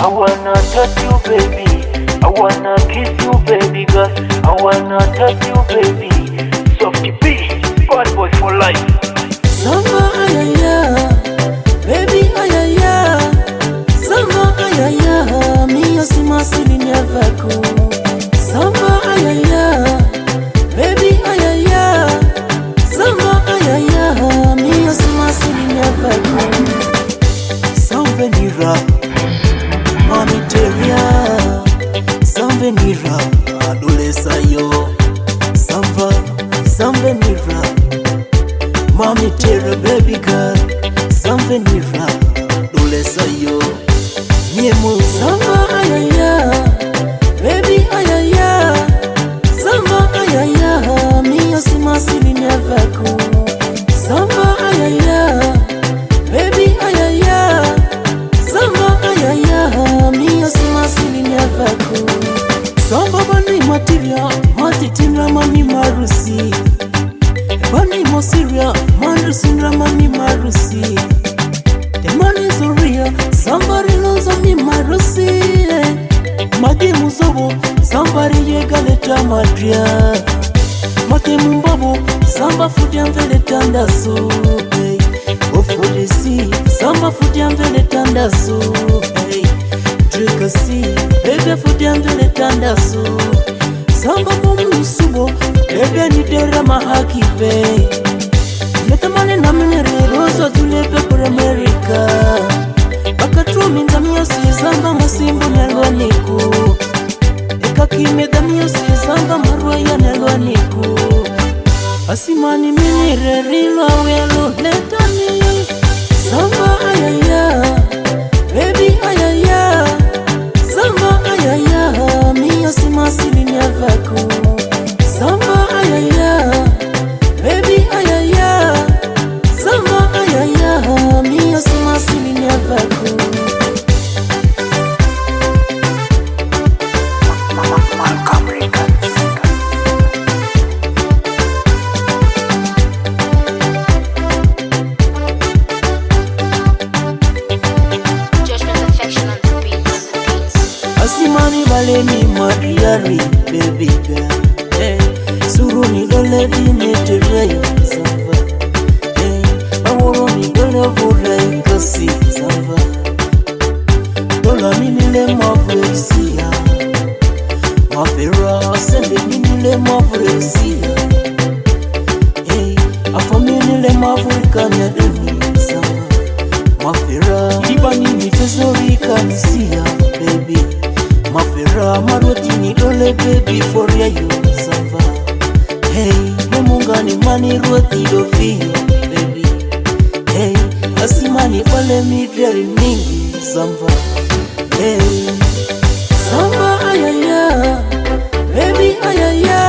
I wanna touch you, baby. I wanna kiss you, baby girl. I wanna touch you, baby. Softy B, bad boy for life. Samba ayaya, baby ayaya. Samba ayaya, mio simasili nyavako. Samba ayaya, baby ayaya. Samba ayaya, mio simasili nyavako. Samvenira, mami teria. Samvenira, adolesa yo. Samvenira, mami teria, baby girl. Samvenira, adolesa yo. Niemu samba ayaya, baby ayaya. Samba ayaya, mio simasili nyavako. Samba ayaya, baby ayaya. Samba ayaya, mio simasili nyavako. Samba bani materia, matitinra mami marusi. Bani mosiria, manrusinra mami marusi. The man is a real, somebody knows of me marusi. Madi muzobo, somebody yegaleta madria. Mate mumbabo, samba fudiam vele tandaso. Ofodesi, samba fudiam vele tandaso. Drink a sea, baby fudiam vele tandaso. Samba mumu subo, baby anidera mahaki pay. Leta mane na minere rosa tulepe por America. Bakatru minza mio si samba masimbo nelwa niku. Eka kime da mio si samba marwa ya nelwa niku. Asimani minere rilo welo letani. Samba ayaya, baby ayaya. Samba ayaya, mio simasili nyavako. Samba ayaya, baby ayaya. Samba ayaya, mio simasili nyavako. Asimani baleni madriari, baby girl. Hey, suruni dole di metereyo samba. Hey, awuroni dole vore kasi samba. Dola minile mavresia, mafera sende minile mavresia. Hey, afaminile mavrikanya deni samba. Mafera ibani mitezori kanisia, baby. Mafera marotini dole baby for you samba. Hey, nemungani mani roti do feel baby. Hey, asimani ole midri mingi samba. Hey, samba ayaya, baby ayaya.